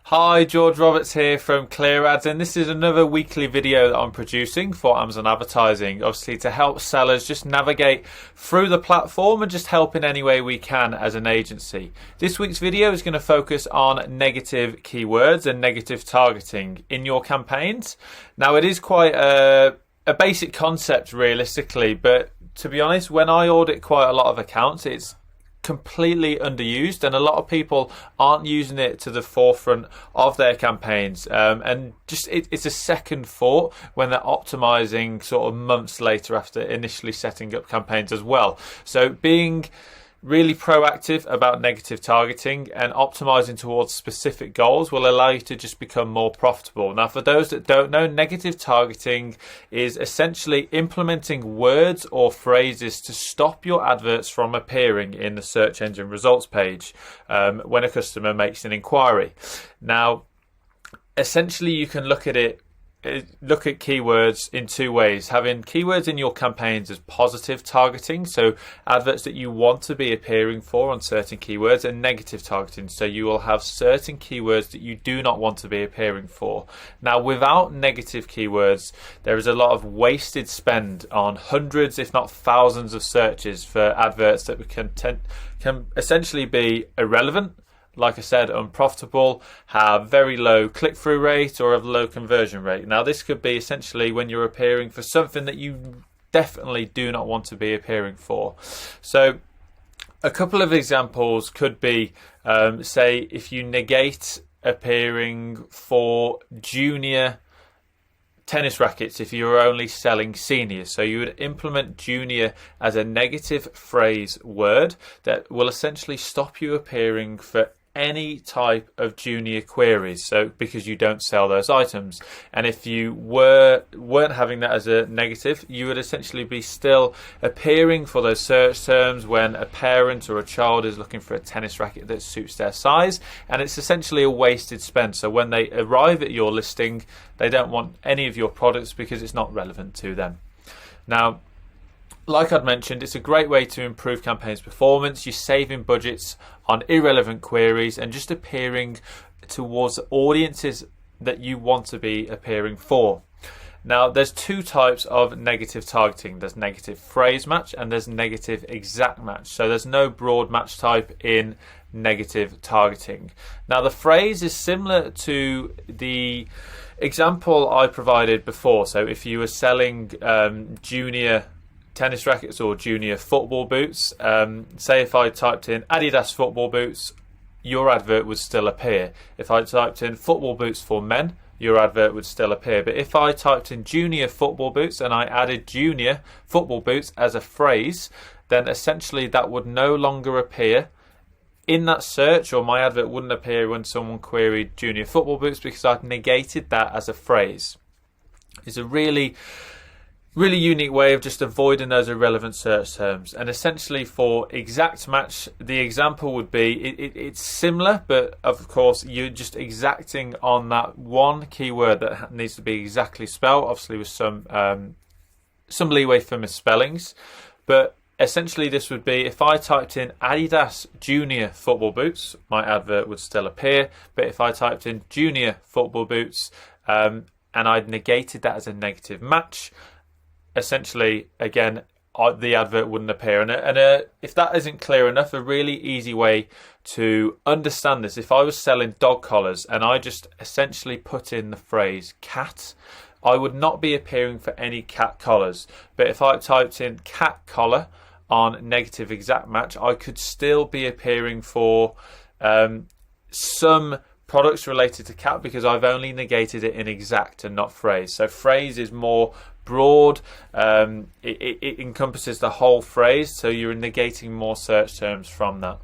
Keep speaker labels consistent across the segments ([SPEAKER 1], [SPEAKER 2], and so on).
[SPEAKER 1] Hi, George Roberts here from Clear Ads, and this is another weekly video that I'm producing for Amazon Advertising, obviously to help sellers just navigate through the platform and just help in any way we can as an agency. This week's video is going to focus on negative keywords and negative targeting in your campaigns. Now, it is quite a basic concept realistically, but to be honest, when I audit quite a lot of accounts, it's completely underused, and a lot of people aren't using it to the forefront of their campaigns, and just it's a second thought when they're optimizing sort of months later after initially setting up campaigns as well. So being really proactive about negative targeting and optimizing towards specific goals will allow you to just become more profitable. Now, for those that don't know, negative targeting is essentially implementing words or phrases to stop your adverts from appearing in the search engine results page when a customer makes an inquiry. Now, essentially you can look at keywords in two ways: having keywords in your campaigns as positive targeting, so adverts that you want to be appearing for on certain keywords, and negative targeting, so you will have certain keywords that you do not want to be appearing for. Now, without negative keywords, there is a lot of wasted spend on hundreds, if not thousands, of searches for adverts that can essentially be irrelevant, like I said, unprofitable, have very low click-through rate, or have low conversion rate. Now, this could be essentially when you're appearing for something that you definitely do not want to be appearing for. So a couple of examples could be, say, if you negate appearing for junior tennis rackets if you're only selling seniors. So you would implement junior as a negative phrase word that will essentially stop you appearing for any type of junior queries, so because you don't sell those items. And if you weren't having that as a negative, you would essentially be still appearing for those search terms when a parent or a child is looking for a tennis racket that suits their size, and it's essentially a wasted spend. So when they arrive at your listing, they don't want any of your products because it's not relevant to them. Now, like I'd mentioned, it's a great way to improve campaigns performance. You're saving budgets on irrelevant queries and just appearing towards audiences that you want to be appearing for. Now, there's two types of negative targeting. There's negative phrase match and there's negative exact match. So there's no broad match type in negative targeting. Now, the phrase is similar to the example I provided before. So if you were selling junior tennis rackets or junior football boots, say if I typed in Adidas football boots, your advert would still appear. If I typed in football boots for men, your advert would still appear. But if I typed in junior football boots and I added junior football boots as a phrase, then essentially that would no longer appear in that search, or my advert wouldn't appear when someone queried junior football boots because I've negated that as a phrase. It's a really unique way of just avoiding those irrelevant search terms. And essentially for exact match, the example would be it's similar, but of course you're just exacting on that one keyword that needs to be exactly spelled, obviously with some leeway for misspellings. But essentially this would be, if I typed in Adidas junior football boots, my advert would still appear. But if I typed in junior football boots and I'd negated that as a negative match, essentially, again, the advert wouldn't appear. And if that isn't clear enough, a really easy way to understand this, if I was selling dog collars and I just essentially put in the phrase cat, I would not be appearing for any cat collars. But if I typed in cat collar on negative exact match, I could still be appearing for some products related to cat because I've only negated it in exact and not phrase. So phrase is more broad, it encompasses the whole phrase, so you're negating more search terms from that.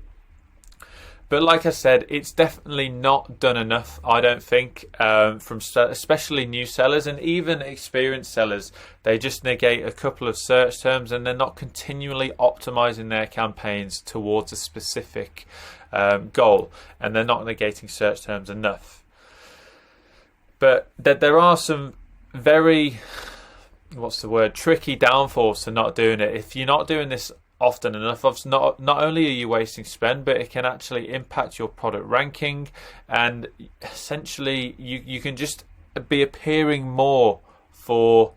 [SPEAKER 1] But like I said, it's definitely not done enough, I don't think, from especially new sellers and even experienced sellers. They just negate a couple of search terms and they're not continually optimizing their campaigns towards a specific goal, and they're not negating search terms enough. But there are some very tricky downfalls to not doing it. If you're not doing this often enough. Not only are you wasting spend, but it can actually impact your product ranking, and essentially you can just be appearing more for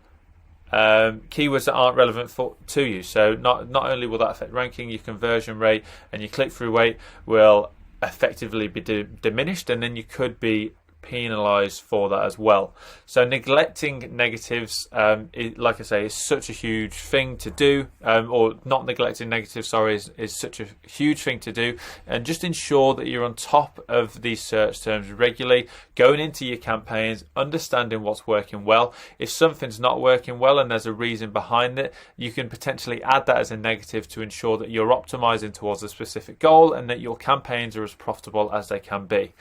[SPEAKER 1] keywords that aren't relevant to you. So not only will that affect ranking, your conversion rate and your click-through rate will effectively be diminished, and then you could be penalized for that as well. So neglecting negatives, like I say, is such a huge thing to do, or not neglecting negatives, sorry, is such a huge thing to do. And just ensure that you're on top of these search terms regularly, going into your campaigns, understanding what's working well. If something's not working well and there's a reason behind it, you can potentially add that as a negative to ensure that you're optimizing towards a specific goal and that your campaigns are as profitable as they can be.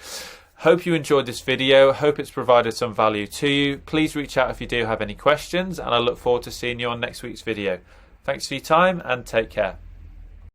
[SPEAKER 1] Hope you enjoyed this video. Hope it's provided some value to you. Please reach out if you do have any questions, and I look forward to seeing you on next week's video. Thanks for your time and take care.